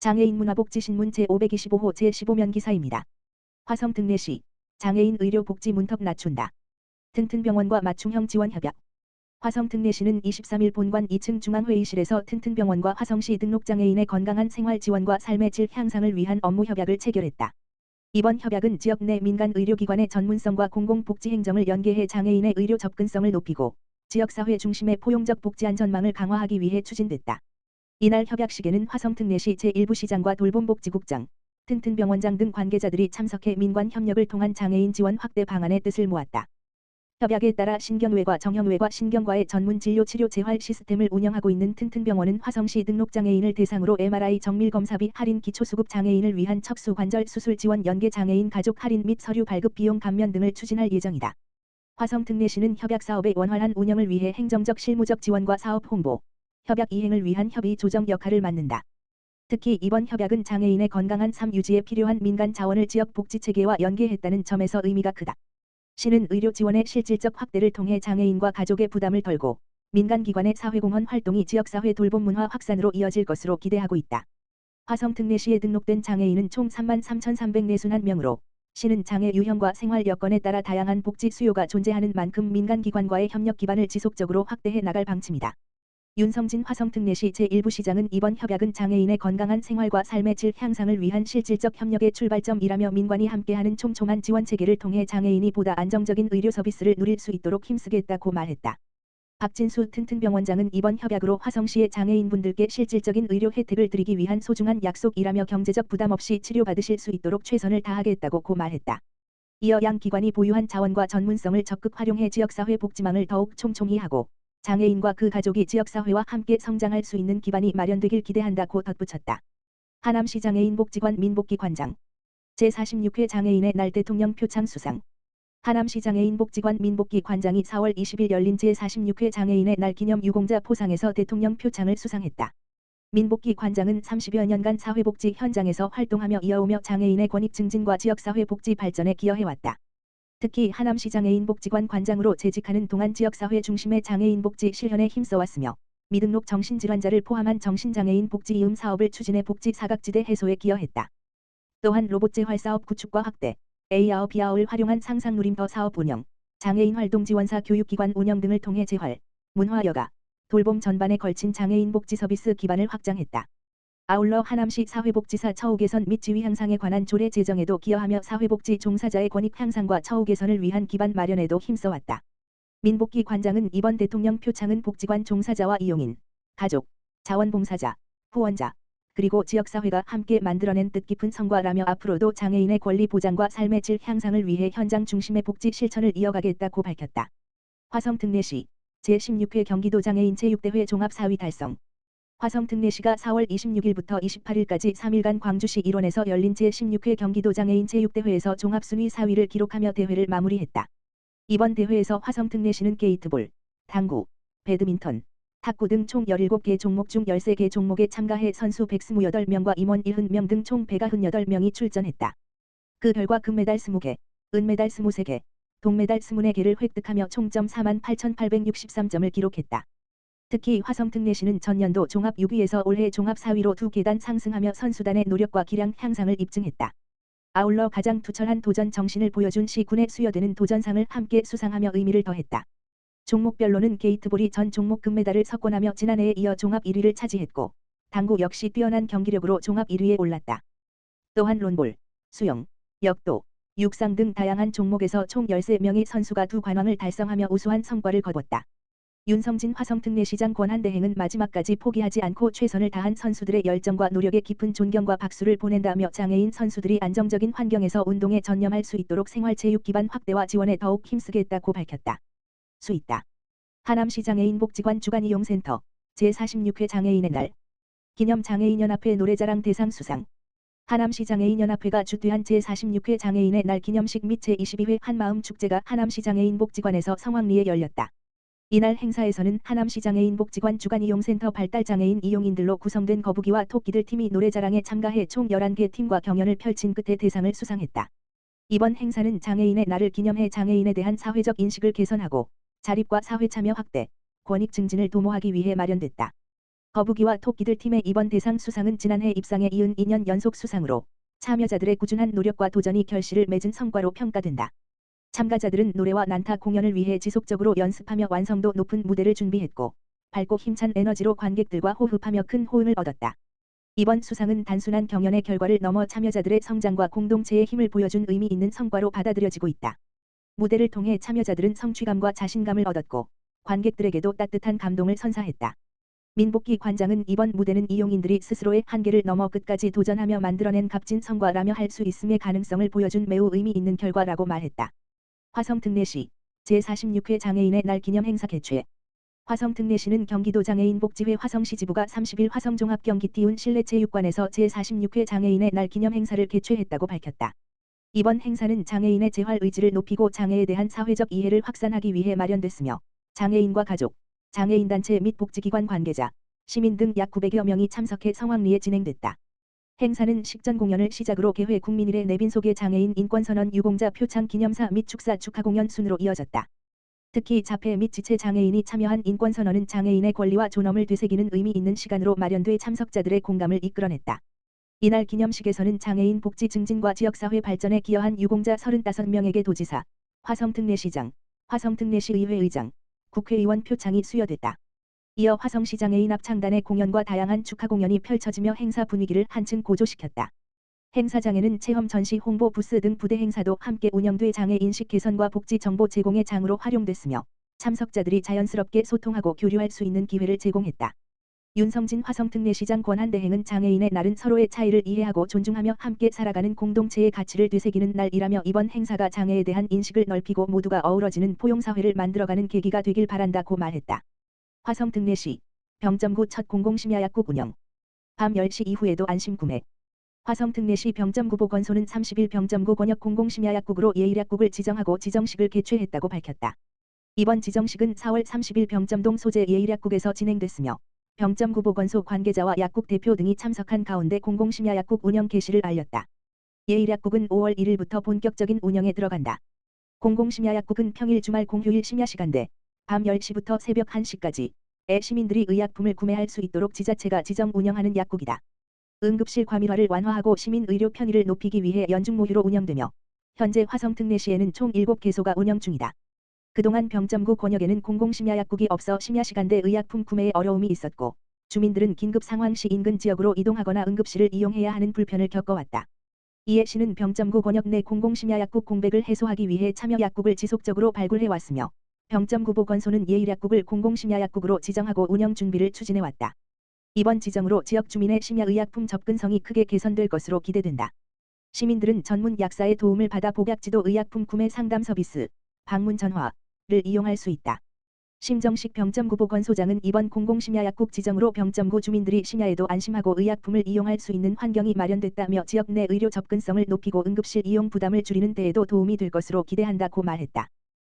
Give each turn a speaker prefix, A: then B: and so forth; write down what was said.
A: 장애인 문화복지신문 제525호 제15면 기사입니다. 화성 특례시 장애인 의료복지 문턱 낮춘다. 튼튼병원과 맞춤형 지원 협약. 화성 특례시는 23일 본관 2층 중앙회의실에서 튼튼병원과 화성시 등록장애인의 건강한 생활 지원과 삶의 질 향상을 위한 업무 협약을 체결했다. 이번 협약은 지역 내 민간 의료기관의 전문성과 공공복지행정을 연계해 장애인의 의료 접근성을 높이고 지역사회 중심의 포용적 복지 안전망을 강화하기 위해 추진됐다. 이날 협약식에는 화성특례시 제1부시장과 돌봄복지국장, 튼튼병원장 등 관계자들이 참석해 민관 협력을 통한 장애인 지원 확대 방안의 뜻을 모았다. 협약에 따라 신경외과 정형외과 신경과의 전문 진료 치료 재활 시스템을 운영하고 있는 튼튼병원은 화성시 등록장애인을 대상으로 MRI 정밀검사비 할인 기초수급 장애인을 위한 척수관절 수술 지원 연계 장애인 가족 할인 및 서류 발급 비용 감면 등을 추진할 예정이다. 화성특례시는 협약 사업의 원활한 운영을 위해 행정적 실무적 지원과 사업 홍보, 협약 이행을 위한 협의 조정 역할을 맡는다. 특히 이번 협약은 장애인의 건강한 삶 유지에 필요한 민간 자원을 지역 복지체계와 연계했다는 점에서 의미가 크다. 시는 의료 지원의 실질적 확대를 통해 장애인과 가족의 부담을 덜고 민간기관의 사회공헌 활동이 지역사회 돌봄 문화 확산으로 이어질 것으로 기대하고 있다. 화성특례시에 등록된 장애인은 총 33,341명으로 시는 장애 유형과 생활 여건에 따라 다양한 복지 수요가 존재하는 만큼 민간기관과의 협력 기반을 지속적으로 확대해 나갈 방침이다. 윤성진 화성특례시 제1부시장은 이번 협약은 장애인의 건강한 생활과 삶의 질 향상을 위한 실질적 협력의 출발점이라며 민관이 함께하는 촘촘한 지원체계를 통해 장애인이 보다 안정적인 의료 서비스를 누릴 수 있도록 힘쓰겠다고 말했다. 박진수 튼튼병원장은 이번 협약으로 화성시의 장애인분들께 실질적인 의료 혜택을 드리기 위한 소중한 약속이라며 경제적 부담 없이 치료받으실 수 있도록 최선을 다하겠다고 말했다. 이어 양 기관이 보유한 자원과 전문성을 적극 활용해 지역사회 복지망을 더욱 촘촘히 하고 장애인과 그 가족이 지역사회와 함께 성장할 수 있는 기반이 마련되길 기대한다고 덧붙였다. 하남시 장애인복지관 민복기 관장 제46회 장애인의 날 대통령 표창 수상. 하남시 장애인복지관 민복기 관장이 4월 20일 열린 제46회 장애인의 날 기념 유공자 포상에서 대통령 표창을 수상했다. 민복기 관장은 30여 년간 사회복지 현장에서 활동하며 이어오며 장애인의 권익 증진과 지역사회 복지 발전에 기여해왔다. 특히 하남시 장애인복지관 관장으로 재직하는 동안 지역사회 중심의 장애인복지 실현에 힘써왔으며 미등록 정신질환자를 포함한 정신장애인 복지 이음 사업을 추진해 복지 사각지대 해소에 기여했다. 또한 로봇재활 사업 구축과 확대, AR, BR을 활용한 상상누림터 사업 운영, 장애인 활동 지원사 교육기관 운영 등을 통해 재활, 문화여가, 돌봄 전반에 걸친 장애인 복지 서비스 기반을 확장했다. 아울러 하남시 사회복지사 처우 개선 및 지위 향상에 관한 조례 제정에도 기여하며 사회복지 종사자의 권익 향상과 처우 개선을 위한 기반 마련에도 힘써왔다. 민복기 관장은 이번 대통령 표창은 복지관 종사자와 이용인, 가족, 자원봉사자, 후원자, 그리고 지역사회가 함께 만들어낸 뜻깊은 성과라며 앞으로도 장애인의 권리 보장과 삶의 질 향상을 위해 현장 중심의 복지 실천을 이어가겠다고 밝혔다. 화성특례시 제16회 경기도 장애인 체육대회 종합 4위 달성. 화성특례시가 4월 26일부터 28일까지 3일간 광주시 일원에서 열린 제16회 경기도 장애인 체육대회에서 종합순위 4위를 기록하며 대회를 마무리했다. 이번 대회에서 화성특례시는 게이트볼, 당구, 배드민턴, 탁구 등 총 17개 종목 중 13개 종목에 참가해 선수 128명과 임원 70명 등 총 198명이 출전했다. 그 결과 금메달 20개, 은메달 23개, 동메달 24개를 획득하며 총점 48,863점을 기록했다. 특히 화성특례시는 전년도 종합 6위에서 올해 종합 4위로 2계단 상승하며 선수단의 노력과 기량 향상을 입증했다. 아울러 가장 투철한 도전 정신을 보여준 시군에 수여되는 도전상을 함께 수상하며 의미를 더했다. 종목별로는 게이트볼이 전 종목 금메달을 석권하며 지난해에 이어 종합 1위를 차지했고 당구 역시 뛰어난 경기력으로 종합 1위에 올랐다. 또한 론볼, 수영, 역도, 육상 등 다양한 종목에서 총 13명의 선수가 두 관왕을 달성하며 우수한 성과를 거뒀다. 윤성진 화성특례시장 권한대행은 마지막까지 포기하지 않고 최선을 다한 선수들의 열정과 노력에 깊은 존경과 박수를 보낸다며 장애인 선수들이 안정적인 환경에서 운동에 전념할 수 있도록 생활체육 기반 확대와 지원에 더욱 힘쓰겠다고 밝혔다. 수있다. 하남시 장애인복지관 주간이용센터 제46회 장애인의 날 기념 장애인연합회 노래자랑 대상 수상. 하남시 장애인연합회가 주최한 제46회 장애인의 날 기념식 및 제22회 한마음 축제가 하남시 장애인복지관에서 성황리에 열렸다. 이날 행사에서는 하남시 장애인복지관 주간이용센터 발달장애인 이용인들로 구성된 거북이와 토끼들 팀이 노래자랑에 참가해 총 11개 팀과 경연을 펼친 끝에 대상을 수상했다. 이번 행사는 장애인의 날을 기념해 장애인에 대한 사회적 인식을 개선하고 자립과 사회 참여 확대, 권익 증진을 도모하기 위해 마련됐다. 거북이와 토끼들 팀의 이번 대상 수상은 지난해 입상에 이은 2년 연속 수상으로 참여자들의 꾸준한 노력과 도전이 결실을 맺은 성과로 평가된다. 참가자들은 노래와 난타 공연을 위해 지속적으로 연습하며 완성도 높은 무대를 준비했고 밝고 힘찬 에너지로 관객들과 호흡하며 큰 호응을 얻었다. 이번 수상은 단순한 경연의 결과를 넘어 참여자들의 성장과 공동체의 힘을 보여준 의미 있는 성과로 받아들여지고 있다. 무대를 통해 참여자들은 성취감과 자신감을 얻었고 관객들에게도 따뜻한 감동을 선사했다. 민복기 관장은 이번 무대는 이용인들이 스스로의 한계를 넘어 끝까지 도전하며 만들어낸 값진 성과라며 할 수 있음의 가능성을 보여준 매우 의미 있는 결과라고 말했다. 화성 특례시 제46회 장애인의 날 기념 행사 개최. 화성 특례시는 경기도 장애인복지회 화성시 지부가 30일 화성종합경기티운 실내체육관에서 제46회 장애인의 날 기념 행사를 개최했다고 밝혔다. 이번 행사는 장애인의 재활 의지를 높이고 장애에 대한 사회적 이해를 확산하기 위해 마련됐으며 장애인과 가족, 장애인단체 및 복지기관 관계자, 시민 등 약 900여 명이 참석해 성황리에 진행됐다. 행사는 식전 공연을 시작으로 개회 국민일의 내빈 속의 장애인 인권선언 유공자 표창 기념사 및 축사 축하 공연 순으로 이어졌다. 특히 자폐 및 지체 장애인이 참여한 인권선언은 장애인의 권리와 존엄을 되새기는 의미 있는 시간으로 마련돼 참석자들의 공감을 이끌어냈다. 이날 기념식에서는 장애인 복지 증진과 지역사회 발전에 기여한 유공자 35명에게 도지사, 화성특례시장, 화성특례시의회 의장, 국회의원 표창이 수여됐다. 이어 화성시 장애인 합창단의 공연과 다양한 축하 공연이 펼쳐지며 행사 분위기를 한층 고조시켰다. 행사장에는 체험 전시 홍보 부스 등 부대 행사도 함께 운영돼 장애 인식 개선과 복지 정보 제공의 장으로 활용됐으며 참석자들이 자연스럽게 소통하고 교류할 수 있는 기회를 제공했다. 윤성진 화성특례시장 권한대행은 장애인의 날은 서로의 차이를 이해하고 존중하며 함께 살아가는 공동체의 가치를 되새기는 날이라며 이번 행사가 장애에 대한 인식을 넓히고 모두가 어우러지는 포용사회를 만들어가는 계기가 되길 바란다고 말했다. 화성특례시 병점구 첫 공공심야약국 운영. 밤 10시 이후에도 안심 구매. 화성특례시 병점구 보건소는 30일 병점구 권역 공공심야약국으로 예일약국을 지정하고 지정식을 개최했다고 밝혔다. 이번 지정식은 4월 30일 병점동 소재 예일약국에서 진행됐으며 병점구 보건소 관계자와 약국 대표 등이 참석한 가운데 공공심야약국 운영 개시를 알렸다. 예일약국은 5월 1일부터 본격적인 운영에 들어간다. 공공심야약국은 평일 주말 공휴일 심야시간대 밤 10시부터 새벽 1시까지에 시민들이 의약품을 구매할 수 있도록 지자체가 지정 운영하는 약국이다. 응급실 과밀화를 완화하고 시민 의료 편의를 높이기 위해 연중모휴로 운영되며 현재 화성특례시에는 총 7개소가 운영 중이다. 그동안 병점구 권역에는 공공심야약국이 없어 심야시간대 의약품 구매에 어려움이 있었고 주민들은 긴급 상황 시 인근 지역으로 이동하거나 응급실을 이용해야 하는 불편을 겪어왔다. 이에 시는 병점구 권역 내 공공심야약국 공백을 해소하기 위해 참여약국을 지속적으로 발굴해왔으며 병점구 보건소는 예일약국을 공공심야약국으로 지정하고 운영 준비를 추진해왔다. 이번 지정으로 지역 주민의 심야의약품 접근성이 크게 개선될 것으로 기대된다. 시민들은 전문 약사의 도움을 받아 복약지도 의약품 구매 상담 서비스, 방문 전화를 이용할 수 있다. 심정식 병점구 보건소장은 이번 공공심야약국 지정으로 병점구 주민들이 심야에도 안심하고 의약품을 이용할 수 있는 환경이 마련됐다며 지역 내 의료 접근성을 높이고 응급실 이용 부담을 줄이는 데에도 도움이 될 것으로 기대한다고 말했다.